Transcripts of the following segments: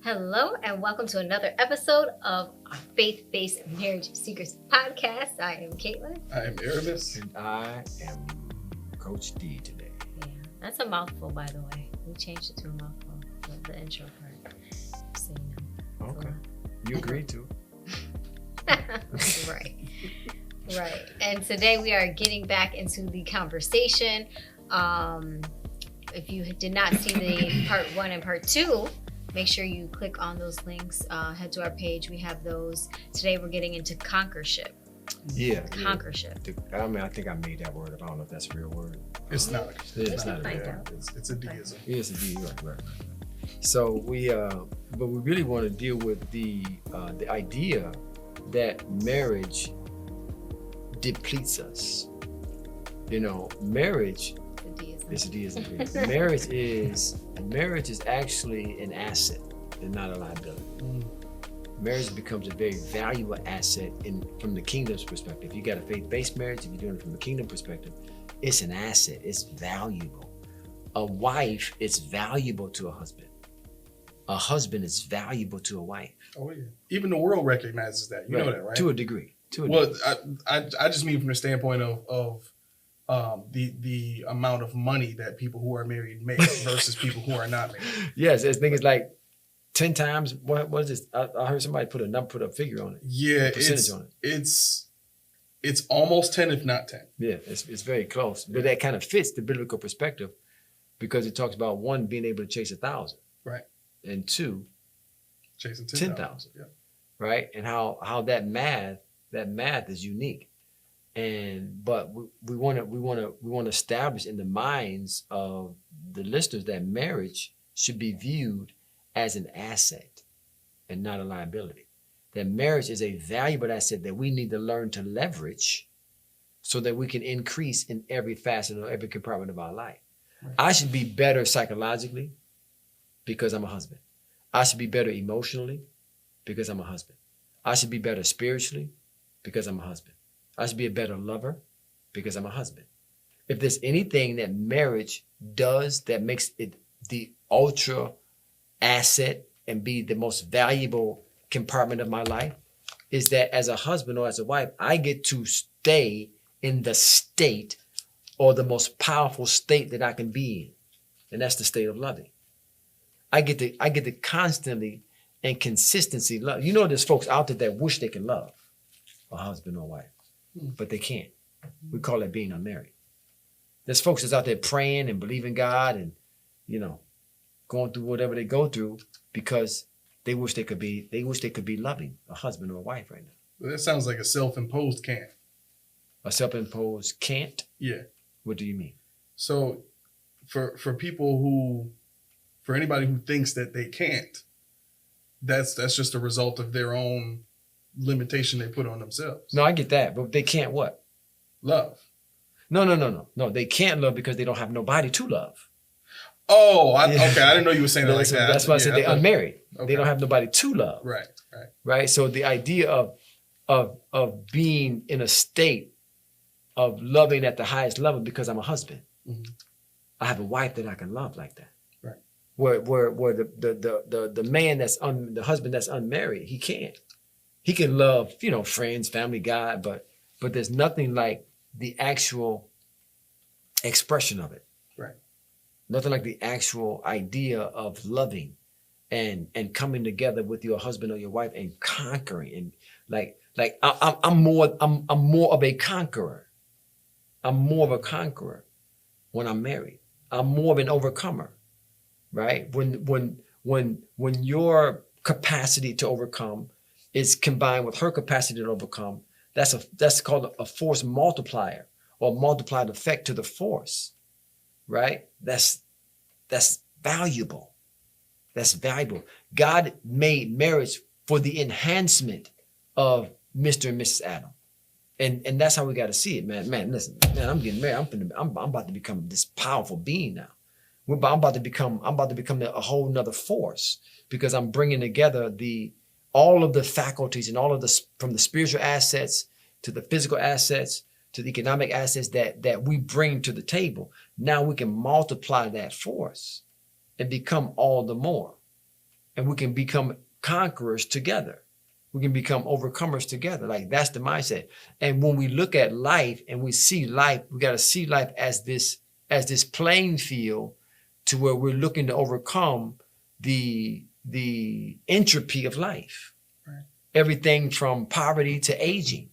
Hello, and welcome to another episode of our Faith-Based Marriage Secrets podcast. I am Caitlin. I am Aramis. And I am Coach D today. Yeah, that's a mouthful, by the way. We changed it to a mouthful, the intro part. So you know. Okay. You agreed to. Right. Right. And today we are getting back into the conversation. If you did not see the part 1 and part 2, make sure you click on those links. Head to our page. We have those. Today we're getting into conquerorship. Yeah. Conquerorship. I think I made that word up. I don't know if that's a real word. It's not. It's not a find real out. word. It's a deism. It's a D. Right. So but we really want to deal with the idea that marriage depletes us. You know, marriage. It's a deism. Marriage is actually an asset and not a liability. Marriage becomes a very valuable asset from the kingdom's perspective. If you got a faith-based marriage, if you're doing it from a kingdom perspective, it's an asset. It's valuable. A wife is valuable to a husband. A husband is valuable to a wife. Oh yeah. Even the world recognizes that. You know that, right? To a degree. Well, I just mean from the standpoint of the amount of money that people who are married make versus people who are not married. Yes, I think it's like 10 times. What is this? I heard somebody put a figure on it. Yeah, percentage on it. It's almost 10, if not 10. Yeah, it's very close. But that kind of fits the biblical perspective because it talks about 1 being able to chase 1,000. Right. And 2 chasing 10,000. Yeah. Right? And how that math is unique. But we want to establish in the minds of the listeners that marriage should be viewed as an asset and not a liability. That marriage is a valuable asset that we need to learn to leverage so that we can increase in every facet or every compartment of our life. Right. I should be better psychologically because I'm a husband. I should be better emotionally because I'm a husband. I should be better spiritually because I'm a husband. I should be a better lover because I'm a husband. If there's anything that marriage does that makes it the ultra asset and be the most valuable compartment of my life, is that as a husband or as a wife, I get to stay in the state or the most powerful state that I can be in. And that's the state of loving. I get to constantly and consistently love. You know, there's folks out there that wish they can love a husband or wife, but they can't. We call that being unmarried. There's folks that's out there praying and believing God and, you know, going through whatever they go through because they wish they could be loving a husband or a wife right now. Well, that sounds like a self-imposed can't. A self-imposed can't? Yeah. What do you mean? So for anybody who thinks that they can't, that's just a result of their own limitation they put on themselves. No, I get that, but they can't what? Love. No. They can't love because they don't have nobody to love. Oh, okay. I didn't know you were saying that like that. That's why I said they're unmarried. Okay. They don't have nobody to love. Right. So the idea of being in a state of loving at the highest level because I'm a husband. Mm-hmm. I have a wife that I can love like that. Right. Where the man the husband that's unmarried, he can't. He can love, friends, family, God, but there's nothing like the actual expression of it. Right. Nothing like the actual idea of loving and coming together with your husband or your wife and conquering. And like I'm more of a conqueror. I'm more of a conqueror when I'm married. I'm more of an overcomer, right? When your capacity to overcome is combined with her capacity to overcome, that's called a force multiplier or multiplied effect to the force, right? That's valuable. That's valuable. God made marriage for the enhancement of Mr. and Mrs. Adam. And that's how we got to see it, man. Man, listen, man, I'm getting married. I'm about to become this powerful being now. I'm about to become a whole nother force because I'm bringing together all of the faculties and all of from the spiritual assets to the physical assets to the economic assets that we bring to the table. Now we can multiply that force and become all the more. and we can become conquerors together. We can become overcomers together. Like that's the mindset. And when we look at life and we see life, we got to see life as this playing field to where we're looking to overcome the entropy of life. Right. Everything from poverty to aging.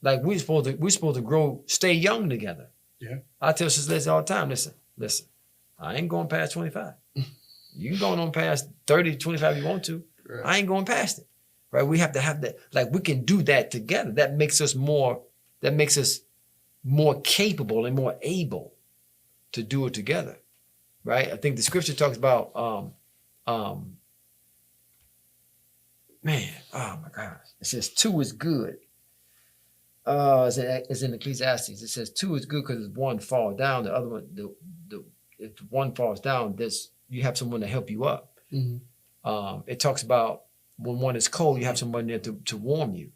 Like we're supposed to stay young together. Yeah. I tell sisters all the time, listen, I ain't going past 25. You can go on past 30, 25 if you want to. Right. I ain't going past it. Right? We have to have that, like we can do that together. That makes us more capable and more able to do it together. Right? I think the scripture talks about man, oh my gosh. It says 2 is good. It's in Ecclesiastes. It says 2 is good because if one falls down, the other one, if one falls down, you have someone to help you up. Mm-hmm. It talks about when one is cold, you have someone there to warm you,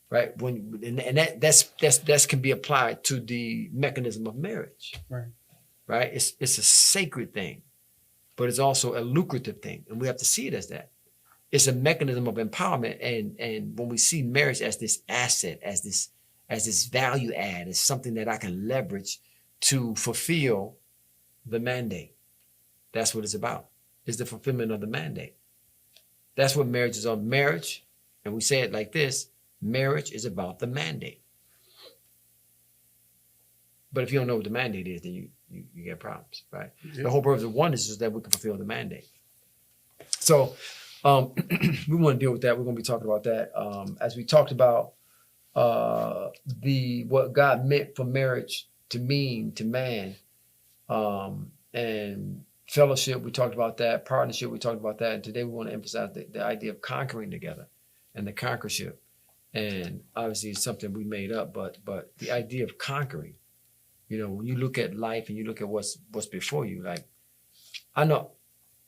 right? That can be applied to the mechanism of marriage, right? Right? It's a sacred thing, but it's also a lucrative thing, and we have to see it as that. It's a mechanism of empowerment, and when we see marriage as this asset, as this value add, as something that I can leverage to fulfill the mandate. That's what it's about. It's the fulfillment of the mandate. That's what marriage is on. Marriage, and we say it like this, marriage is about the mandate. But if you don't know what the mandate is, then you get problems, right? Yeah. The whole purpose of oneness is that we can fulfill the mandate. So we want to deal with that. We're going to be talking about that. As we talked about what God meant for marriage to mean to man, and fellowship, we talked about that. Partnership, we talked about that. And today we want to emphasize the idea of conquering together and the conquerorship. And obviously it's something we made up, but the idea of conquering, when you look at life and you look at what's before you, like, I know,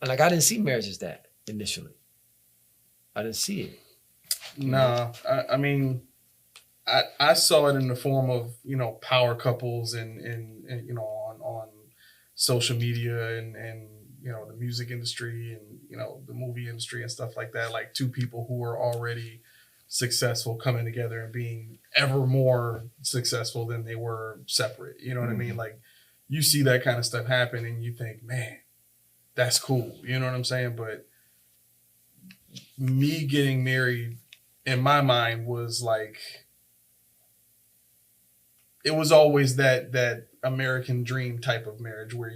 like I didn't see marriage as that initially. I didn't see it. No, I mean, I saw it in the form of, power couples and on social media and the music industry and, the movie industry and stuff like that. Like two people who are already successful coming together and being ever more successful than they were separate. You know what I mean? Like you see that kind of stuff happen and you think, man, that's cool. You know what I'm saying? But me getting married in my mind was like, it was always that American dream type of marriage where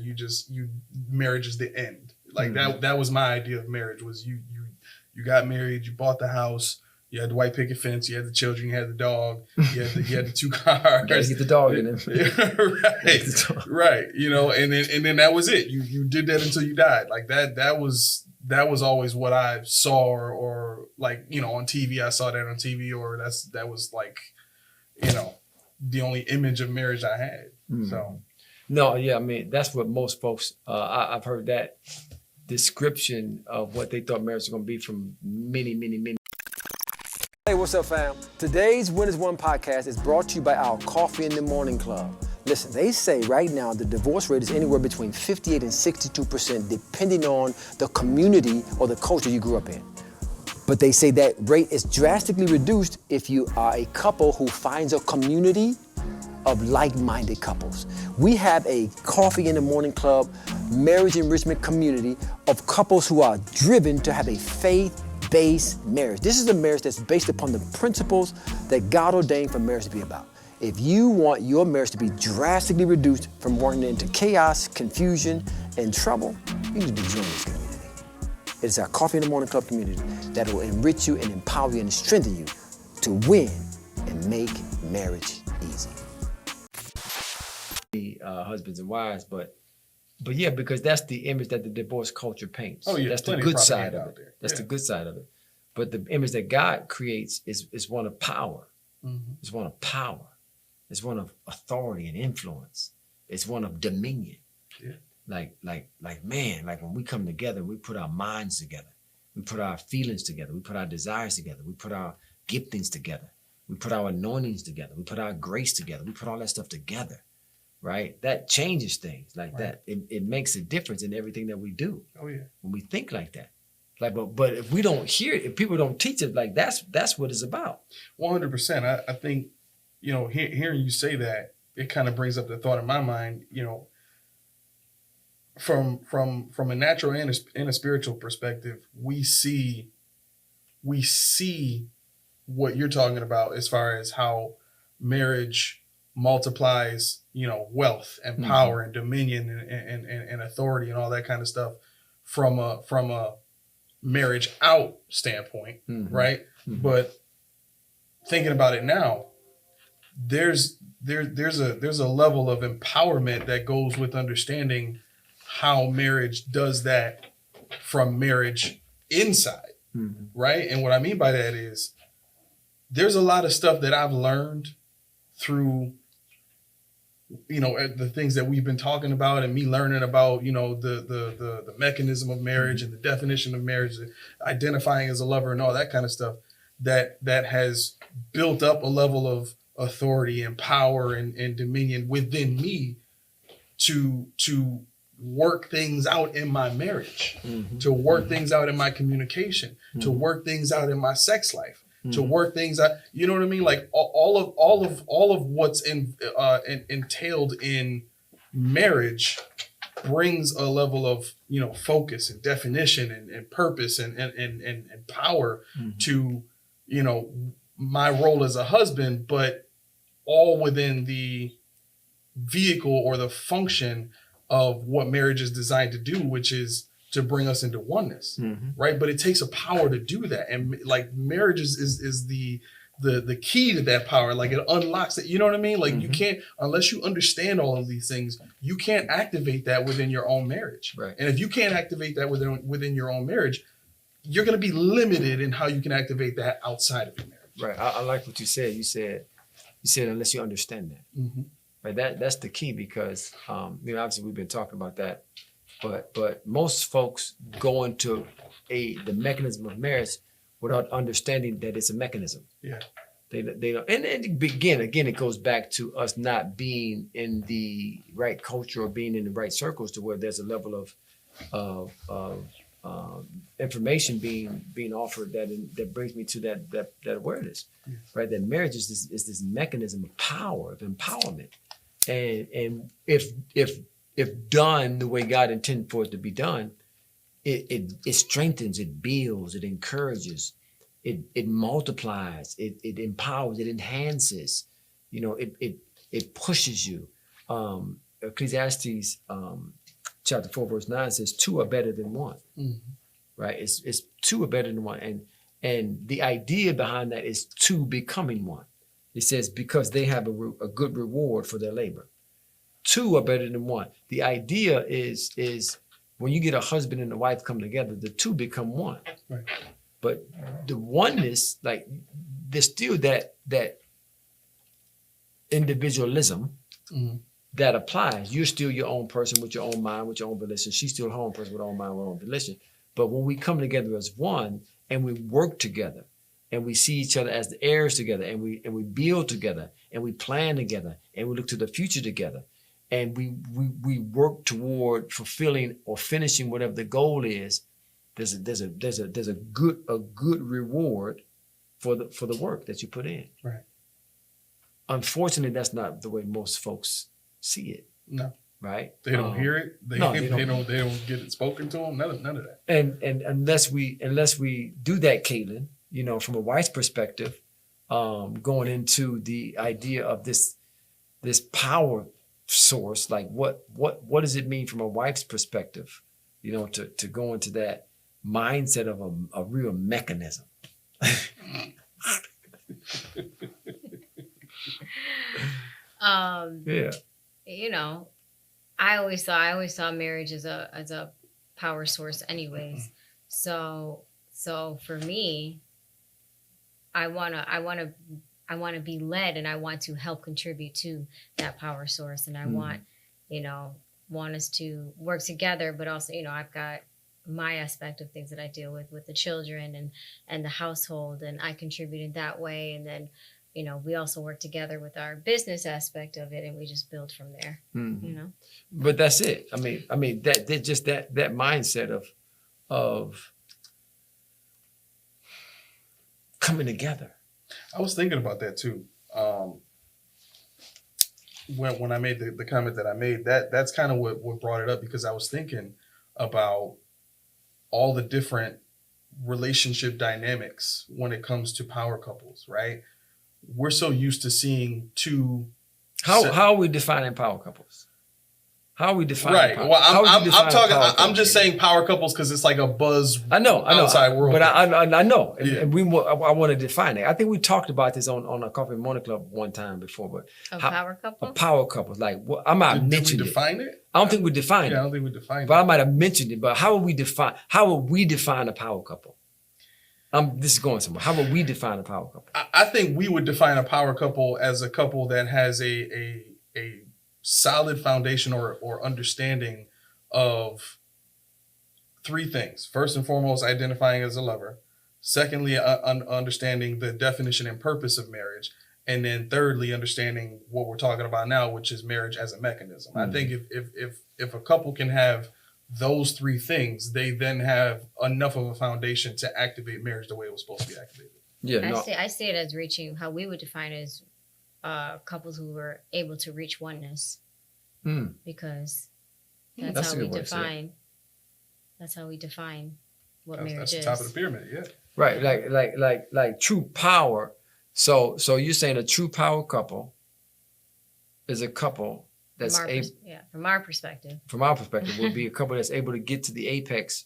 marriage is the end. Like that was my idea of marriage, was you got married, you bought the house, you had the white picket fence, you had the children, you had the dog, you had the 2 cars. You gotta get the dog in there. Right. And then that was it. You did that until you died. Like that was always what I saw or like, on TV, I saw that on TV, or that was like, the only image of marriage I had. So, no, yeah, I mean, that's what most folks, I've heard that description of what they thought marriage was going to be from many, many, many. Hey, what's up, fam? Today's Winners One podcast is brought to you by our Coffee in the Morning Club. Listen, they say right now the divorce rate is anywhere between 58 and 62%, depending on the community or the culture you grew up in. But they say that rate is drastically reduced if you are a couple who finds a community of like-minded couples. We have a Coffee in the Morning Club marriage enrichment community of couples who are driven to have a faith-based marriage. This is a marriage that's based upon the principles that God ordained for marriage to be about. If you want your marriage to be drastically reduced from running into chaos, confusion, and trouble, you need to join this community. It's our Coffee in the Morning Club community that will enrich you and empower you and strengthen you to win and make marriage easy. Husbands and wives, but yeah, because that's the image that the divorce culture paints. Oh yeah, that's the good side of it. That's the good side of it. But the image that God creates is one of power. Mm-hmm. It's one of power. It's one of authority and influence. It's one of dominion. Yeah. Like man, like when we come together, we put our minds together. We put our feelings together. We put our desires together. We put our giftings together. We put our anointings together. We put our grace together. We put all that stuff together, right? That changes things like that. It makes a difference in everything that we do. Oh, yeah. When we think like that. Like, but if we don't hear it, if people don't teach it, like that's what it's about. 100%. I think, hearing you say that, it kind of brings up the thought in my mind, from a natural and a spiritual perspective, we see what you're talking about as far as how marriage multiplies, wealth and power and dominion and authority and all that kind of stuff from a marriage out standpoint, right? But thinking about it now, there's a level of empowerment that goes with understanding how marriage does that from marriage inside, right? And what I mean by that is there's a lot of stuff that I've learned through the things that we've been talking about and me learning about, the mechanism of marriage and the definition of marriage, identifying as a lover and all that kind of stuff that has built up a level of authority and power and dominion within me to work things out in my marriage, to work things out in my communication, to work things out in my sex life, to work things out. You know what I mean? Like all of what's entailed in marriage brings a level of focus and definition and purpose and power to my role as a husband, but all within the vehicle or the function of what marriage is designed to do, which is to bring us into oneness, right? But it takes a power to do that, and like marriage is the key to that power. Like it unlocks it. You know what I mean? Like you can't, unless you understand all of these things, you can't activate that within your own marriage. Right. And if you can't activate that within your own marriage, you're going to be limited in how you can activate that outside of your marriage. Right. I like what you said. You said unless you understand that. Right. That's the key, because obviously we've been talking about that, but most folks go into the mechanism of marriage without understanding that it's a mechanism. Yeah. They don't, and again, it goes back to us not being in the right culture or being in the right circles to where there's a level of information being offered that brings me to that awareness, right? That marriage is this mechanism of power, of empowerment, and if done the way God intended for it to be done, it strengthens, it builds, it encourages, it multiplies, it empowers, it enhances, it pushes you. Ecclesiastes chapter 4 verse 9 says 2 are better than one. Right? It's 2 are better than one, and the idea behind that is 2 becoming one. It says because they have a good reward for their labor. 2 are better than one. The idea is when you get a husband and a wife come together, the 2 become one. Right. But the oneness, like there's still that individualism that applies. You're still your own person with your own mind, with your own volition. She's still her own person with her own mind, with her own volition. But when we come together as one and we work together and we see each other as the heirs together and we build together and we plan together and we look to the future together and we work toward fulfilling or finishing whatever the goal is, there's a good reward for the work that you put in. Right. Unfortunately, that's not the way most folks see it. No. Right? They don't hear it. They don't get it spoken to them. None of that. And unless we do that, Caitlin, from a wife's perspective, going into the idea of this power source, like what does it mean from a wife's perspective, to go into that mindset of a real mechanism. Yeah. I always saw marriage as a power source anyways. So for me, I want to be led, and I want to help contribute to that power source, and I want us to work together, but also, I've got my aspect of things that I deal with the children and the household, and I contribute in that way, and then we also work together with our business aspect of it, and we just build from there. But that's it. I mean that mindset of coming together. I was thinking about that too. When I made the comment that I made, that's kind of what brought it up, because I was thinking about all the different relationship dynamics when it comes to power couples, right? We're so used to seeing two. How are we defining power couples? How are we defining right? power? Well, how would you I'm define a talking. power I'm couple? just saying power couples because it's like a buzz. I know, outside world, but I know, Yeah. and I want to define it. I think we talked about this on a Coffee Morning Club one time before, but Power couple? a power couple, like I might have Did we mentioned it. define it? I don't think we defined Yeah, I it, don't think we defined but it. I might have mentioned it. But how would we define a power couple? This is going somewhere. How would we define a power couple? I think we would define a power couple as a couple that has a solid foundation or understanding of three things. First and foremost, identifying as a lover. Secondly, understanding the definition and purpose of marriage. And then thirdly, understanding what we're talking about now, which is marriage as a mechanism. I think if a couple can have those three things, they then have enough of a foundation to activate marriage the way it was supposed to be activated. Yeah, I see it as reaching, how we would define it as couples who were able to reach oneness. Because that's how we define. That's how we define what marriage That's is. the top of the pyramid, yeah. right. Like true power. So you're saying a true power couple is a couple that's from our perspective. From our perspective, would be a couple that's able to get to the apex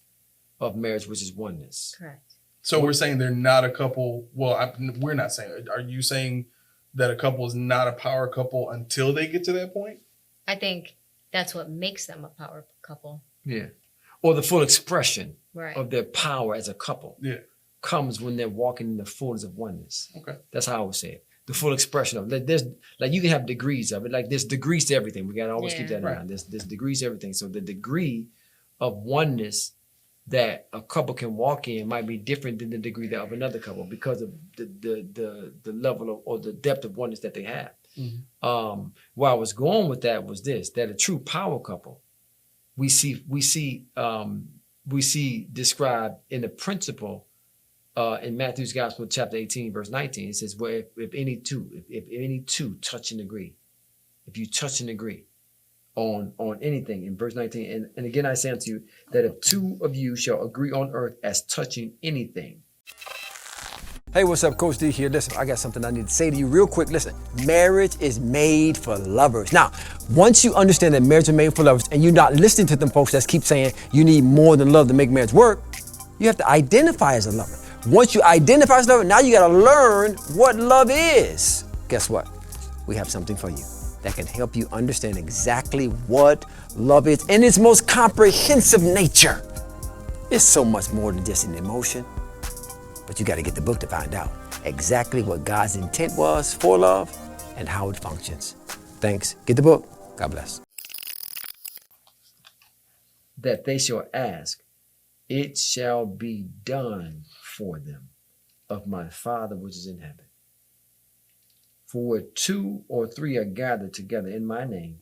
of marriage, which is oneness. Correct. So we're saying they're not a couple. Well, we're not saying. Are you saying that a couple is not a power couple until they get to that point? I think that's what makes them a power couple. Yeah. Or the full expression Right. of their power as a couple comes when they're walking in the fullness of oneness. Okay. That's how I would say it. The full expression of it. There's like you can have degrees of it. Like there's degrees to everything. We gotta always keep that in mind. There's degrees to everything. So the degree of oneness that a couple can walk in might be different than the degree of another couple because of the level of or the depth of oneness that they have. Mm-hmm. Where I was going with that was this: that a true power couple, we see described in the principle in Matthew's Gospel, chapter 18, verse 19. It says, "Well, if any two touch and agree, if you touch and agree on anything," in verse 19, and again I say unto you that if two of you shall agree on earth as touching anything." Hey, what's up? Coach D here. Listen, I got something I need to say to you real quick. Listen, marriage is made for lovers. Now, once you understand that marriage is made for lovers and you're not listening to them folks that keep saying you need more than love to make marriage work, you have to identify as a lover. Once you identify as a lover, now you got to learn what love is. Guess what? We have something for you that can help you understand exactly what love is in its most comprehensive nature. It's so much more than just an emotion. But you got to get the book to find out exactly what God's intent was for love and how it functions. Thanks. Get the book. God bless. That they shall ask, it shall be done for them of my Father which is in heaven. For where two or three are gathered together in my name,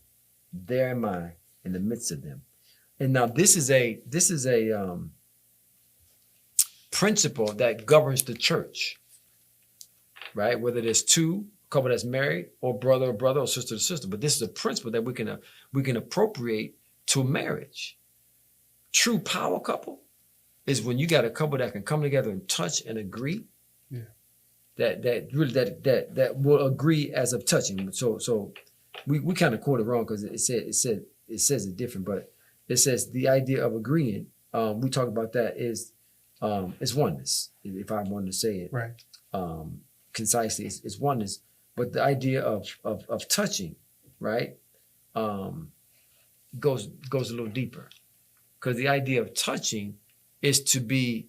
there am I in the midst of them. And now this is a principle that governs the church, right? Whether there's two, couple that's married, or brother or sister to sister. But this is a principle that we can appropriate to marriage. True power couple is when you got a couple that can come together and touch and agree. Yeah. That will agree as of touching. So we kind of quote it wrong because it says it different, but it says the idea of agreeing. We talk about that is oneness. If I wanted to say it Right. Concisely, it's oneness. But the idea of touching, right, goes a little deeper, because the idea of touching is to be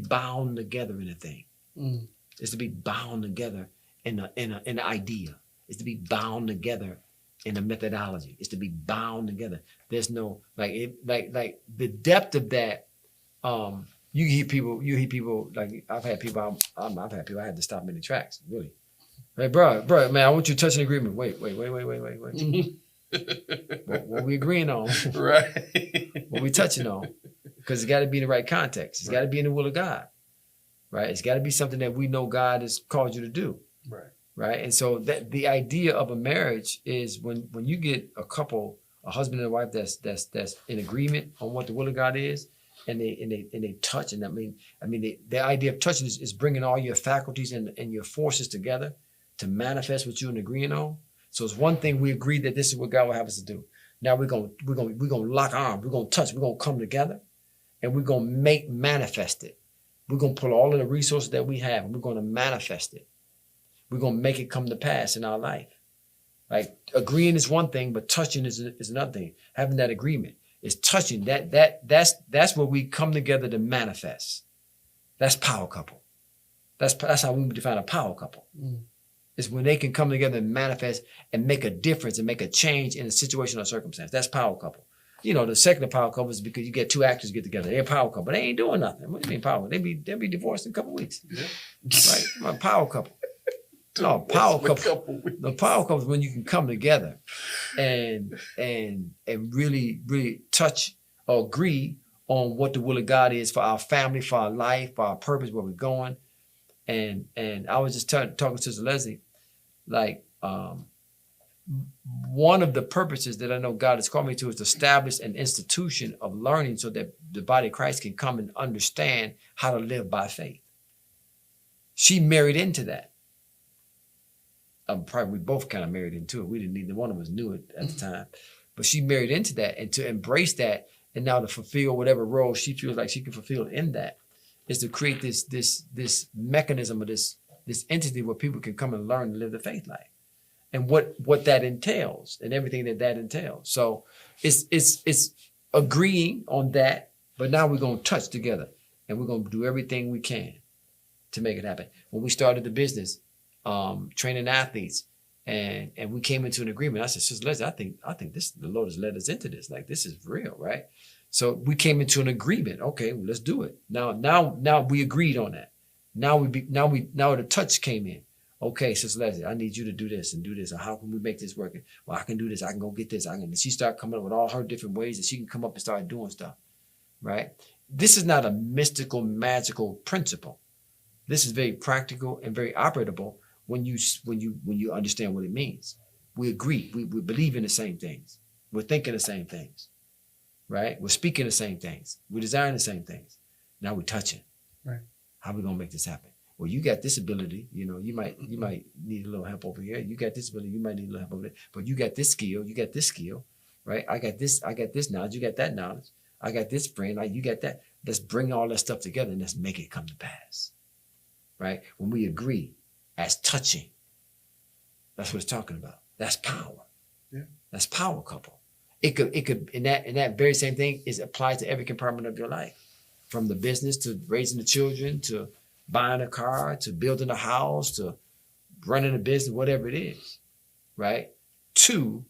bound together in a thing. Mm. It's to be bound together in an idea. It's to be bound together in a methodology. It's to be bound together. There's no like the depth of that. You hear people like I've had people I had to stop in the tracks, really. Hey, bro, man, I want you to touch an agreement. Wait. What we agreeing on? Right. What we touching on? Because it's got to be in the right context. It's got to be in the will of God. right? It's got to be something that we know God has called you to do, Right. right? And so that the idea of a marriage is when you get a couple, a husband and a wife that's in agreement on what the will of God is, and they touch, and the idea of touching is bringing all your faculties and your forces together to manifest what you're agreeing on. So it's one thing we agree that this is what God will have us to do. Now we're gonna lock arms, we're gonna touch, we're gonna come together, and we're gonna make manifest it. We're gonna pull all of the resources that we have, and we're gonna manifest it. We're gonna make it come to pass in our life. Like agreeing is one thing, but touching is another thing. Having that agreement is touching. That's where we come together to manifest. That's power couple. That's how we define a power couple. Mm. It's when they can come together and manifest and make a difference and make a change in a situation or circumstance. That's power couple. You know, the secular power couple is because you get two actors get together. They're a power couple. They ain't doing nothing. What do you mean power? They'll be divorced in a couple of weeks. Yeah. Right? My power couple. No, power couple. The power couple is when you can come together and really, really touch or agree on what the will of God is for our family, for our life, for our purpose, where we're going. And I was just talking to Sister Leslie, like one of the purposes that I know God has called me to is to establish an institution of learning so that the body of Christ can come and understand how to live by faith. She married into that. We both kind of married into it. We didn't, neither one of us knew it at the time, but she married into that, and to embrace that, and now to fulfill whatever role she feels like she can fulfill in that, is to create this mechanism or this entity where people can come and learn to live the faith life, and what that entails and everything that entails. So it's agreeing on that, but now we're gonna touch together, and we're gonna do everything we can to make it happen. When we started the business, training athletes, and we came into an agreement. I said, Sister Leslie, I think this, the Lord has led us into this. Like, this is real, right? So we came into an agreement. Okay, well, let's do it. Now we agreed on that. Now the touch came in. Okay, Sister Leslie, I need you to do this and do this. Or how can we make this work? Well, I can do this. I can go get this. And she started coming up with all her different ways that she can come up and start doing stuff, right? This is not a mystical, magical principle. This is very practical and very operable when you understand what it means. We agree. We believe in the same things. We're thinking the same things, right? We're speaking the same things. We're desiring the same things. Now we're touching. Right. How are we gonna make this happen? Well, you got this ability. You know, you might need a little help over here. You got this ability. You might need a little help over there. But you got this skill. You got this skill, right? I got this knowledge. You got that knowledge. I got this friend. Like, you got that. Let's bring all that stuff together and let's make it come to pass. Right? When we agree as touching, that's what it's talking about. That's power. Yeah. That's power couple. It could in that very same thing is applied to every compartment of your life, from the business to raising the children to buying a car to building a house to running a business, whatever it is, right? Two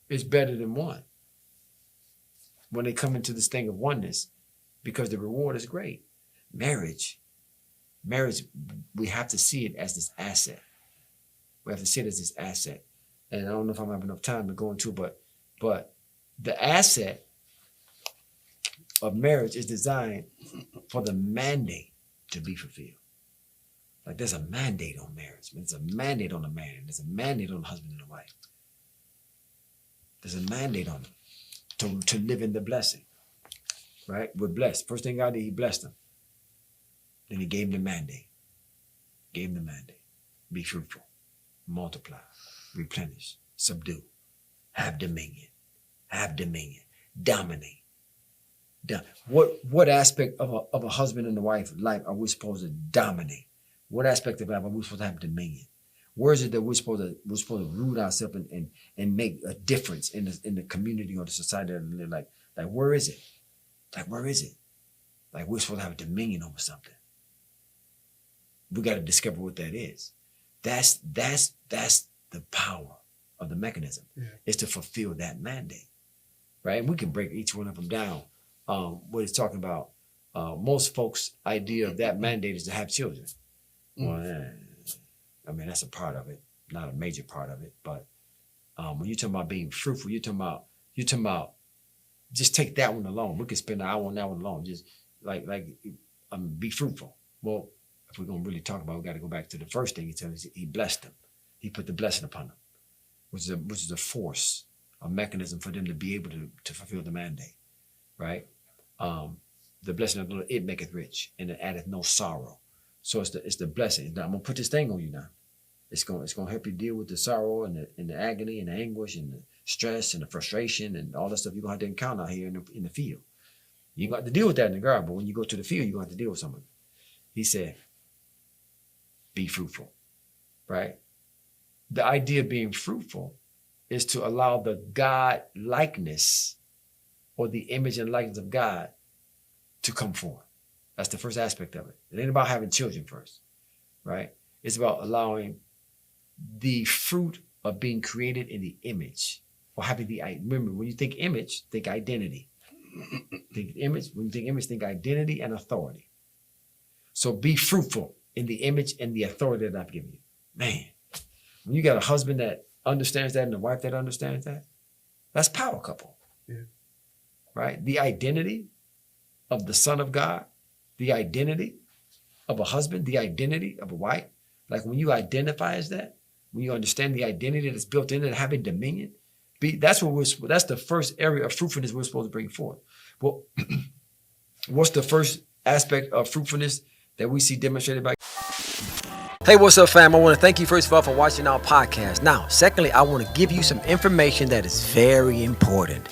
is better than one when they come into this thing of oneness, because the reward is great. Marriage, we have to see it as this asset. We have to see it as this asset. And I don't know if I'm gonna have enough time to go into it, but the asset of marriage is designed for the mandate to be fulfilled. Like, there's a mandate on marriage. There's a mandate on a man. There's a mandate on a husband and a wife. There's a mandate on them to live in the blessing, right? We're blessed. First thing God did, he blessed them. Then he gave them the mandate. Be fruitful, multiply, replenish, subdue, have dominion, dominate. What aspect of a husband and a wife life are we supposed to dominate? What aspect of life are we supposed to have dominion? Where is it that we're supposed to root ourselves and make a difference in the community or the society that we live? Like where is it? Like, where is it? Like, we're supposed to have dominion over something. We got to discover what that is. That's the power of the mechanism, is to fulfill that mandate, right? And we can break each one of them down. What it's talking about, most folks' idea of that mandate is to have children. Well, I mean, that's a part of it, not a major part of it. But when you're talking about being fruitful, you're talking about just take that one alone. We could spend an hour on that one alone. Just like be fruitful. Well, if we're going to really talk about it, we got to go back to the first thing he told us. He blessed them. He put the blessing upon them, which is a force, a mechanism for them to be able to fulfill the mandate, right? The blessing of the Lord, it maketh rich, and it addeth no sorrow. So it's the blessing. Now, I'm gonna put this thing on you now. It's gonna help you deal with the sorrow and the agony and the anguish and the stress and the frustration and all that stuff you're gonna have to encounter out here in the field. You got to deal with that in the garden, but when you go to the field, you're gonna have to deal with some of it. He said, be fruitful, right? The idea of being fruitful is to allow the God likeness or the image and likeness of God to come forth. That's the first aspect of it. It ain't about having children first, right? It's about allowing the fruit of being created in the image or having remember, when you think image, think identity. Think image, when you think image, think identity and authority. So be fruitful in the image and the authority that I've given you. Man, when you got a husband that understands that and a wife that understands that, that's power couple. Yeah. Right? The identity of the Son of God, the identity of a husband, the identity of a wife. Like when you identify as that, when you understand the identity that's built in it, having dominion, that's the first area of fruitfulness we're supposed to bring forth. Well, what's the first aspect of fruitfulness that we see demonstrated by? Hey, what's up, fam? I want to thank you first of all for watching our podcast. Now, secondly, I want to give you some information that is very important.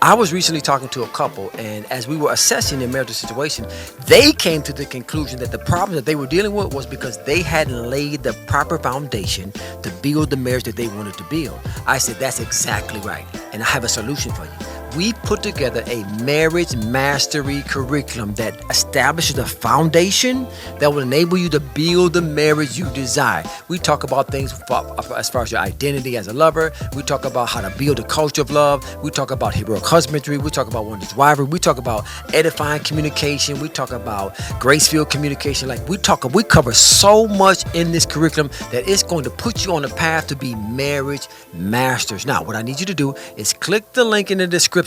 I was recently talking to a couple, and as we were assessing their marital situation, they came to the conclusion that the problem that they were dealing with was because they hadn't laid the proper foundation to build the marriage that they wanted to build. I said, that's exactly right, and I have a solution for you. We put together a marriage mastery curriculum that establishes a foundation that will enable you to build the marriage you desire. We talk about things as far as your identity as a lover. We talk about how to build a culture of love. We talk about heroic husbandry. We talk about wondrous wifery. We talk about edifying communication. We talk about grace-filled communication. We cover so much in this curriculum that it's going to put you on the path to be marriage masters. Now, what I need you to do is click the link in the description.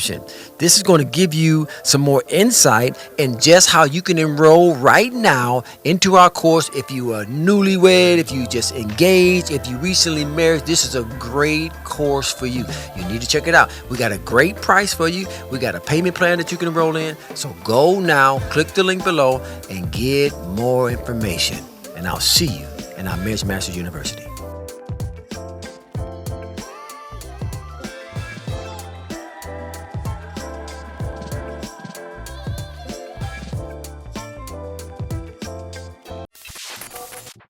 This is going to give you some more insight in just how you can enroll right now into our course. If you are newlywed, if you just engaged, if you recently married, this is a great course for you. You need to check it out. We got a great price for you. We got a payment plan that you can enroll in. So go now, click the link below and get more information. And I'll see you in our Marriage Masters University.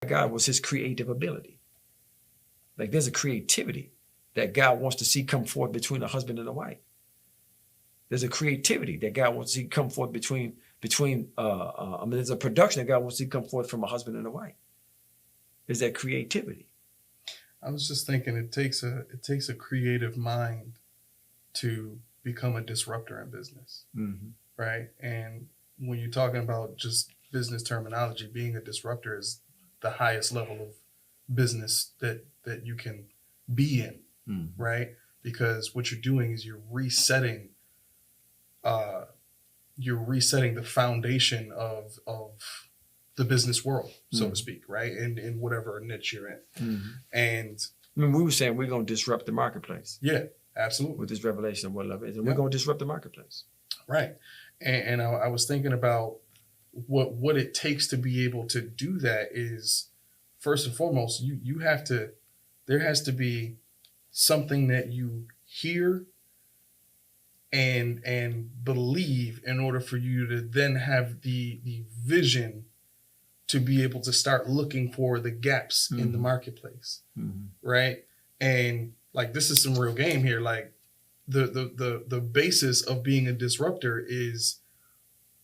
God was his creative ability. There's a creativity that God wants to see come forth between a husband and a wife. There's a creativity that God wants to see come forth between there's a production that God wants to see come forth from a husband and a wife. There's that creativity. I was just thinking it takes a creative mind to become a disruptor in business, right? And when you're talking about just business terminology, being a disruptor is the highest level of business that you can be in, right? Because what you're doing is you're resetting the foundation of the business world, so to speak, right? In whatever niche you're in. And I mean, we were saying we're going to disrupt the marketplace. Yeah, absolutely. With this revelation of what love is. And we're going to disrupt the marketplace. Right. And I was thinking about what it takes to be able to do that is, first and foremost, there has to be something that you hear and believe in order for you to then have the vision to be able to start looking for the gaps in the marketplace. Right. And this is some real game here. The basis of being a disruptor is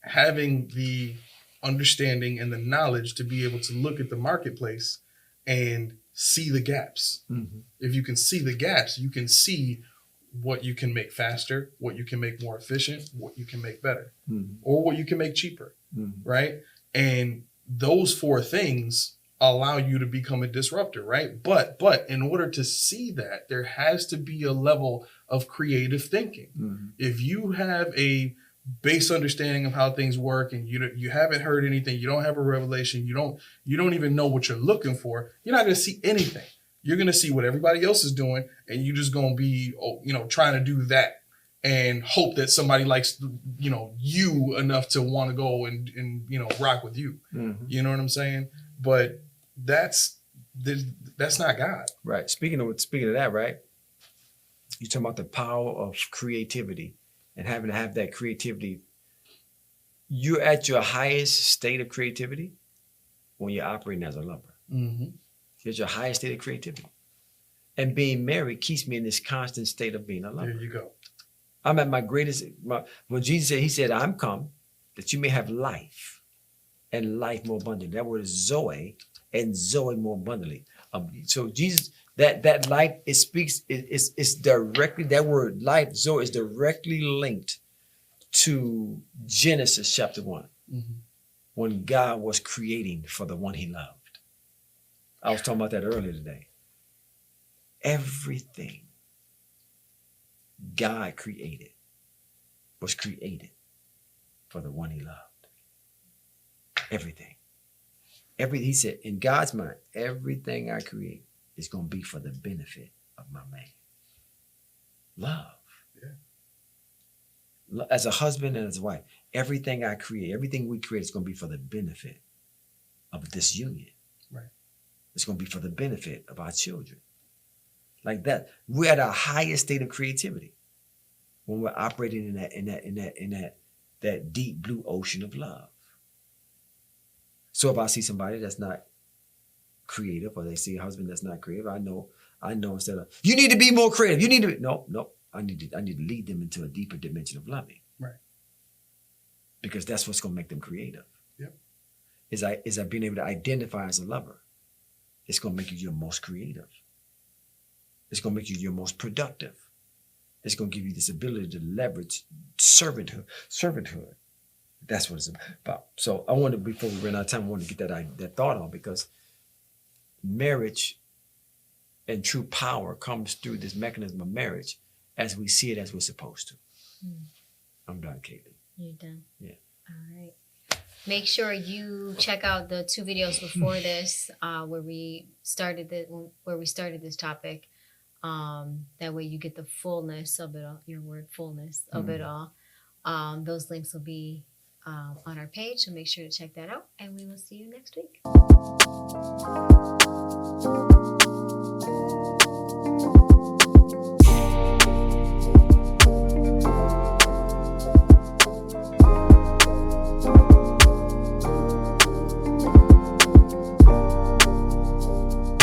having the understanding and the knowledge to be able to look at the marketplace and see the gaps. If you can see the gaps, you can see what you can make faster, what you can make more efficient, what you can make better, or what you can make cheaper, right? And those four things allow you to become a disruptor, right? But in order to see that, there has to be a level of creative thinking. If you have a base understanding of how things work, and you haven't heard anything, you don't have a revelation, you don't even know what you're looking for, you're not going to see anything. You're going to see what everybody else is doing, and you're just going to be, trying to do that and hope that somebody likes, you enough to want to go and rock with you. Mm-hmm. You know what I'm saying? But that's not God. Right. Speaking of that, right? You're talking about the power of creativity and having to have that creativity. You're at your highest state of creativity when you're operating as a lover. Mm-hmm. You're at your highest state of creativity. And being married keeps me in this constant state of being a lover. There you go. I'm at my greatest. When Jesus said, he said, I'm come that you may have life and life more abundantly. That word is Zoe, and Zoe more abundantly. So Jesus, that life, it speaks, it's directly, that word life, Zoe, is directly linked to Genesis chapter 1, when God was creating for the one he loved. I was talking about that earlier today. Everything God created was created for the one he loved. Everything. He said, in God's mind, everything I create is going to be for the benefit of my man. Love. Yeah. As a husband and as a wife, everything I create, everything we create is going to be for the benefit of this union. Right. It's going to be for the benefit of our children. Like that. We're at our highest state of creativity when we're operating in that deep blue ocean of love. So if I see somebody that's not creative, or they see a husband that's not creative, I know instead of, you need to be more creative. You need to be, no. I need to lead them into a deeper dimension of loving. Right. Because that's what's going to make them creative. Yep. Is I being able to identify as a lover. It's going to make you your most creative. It's going to make you your most productive. It's going to give you this ability to leverage servanthood. That's what it's about. So I wanted, before we run out of time, I wanted to get that thought on, because marriage and true power comes through this mechanism of marriage as we see it as we're supposed to. I'm done, Caitlin. You're done? Yeah. All right. Make sure you check out the 2 videos before this, where we started this topic. That way you get the fullness of it all, your word fullness of it all. Those links will be on our page, so make sure to check that out, and we will see you next week.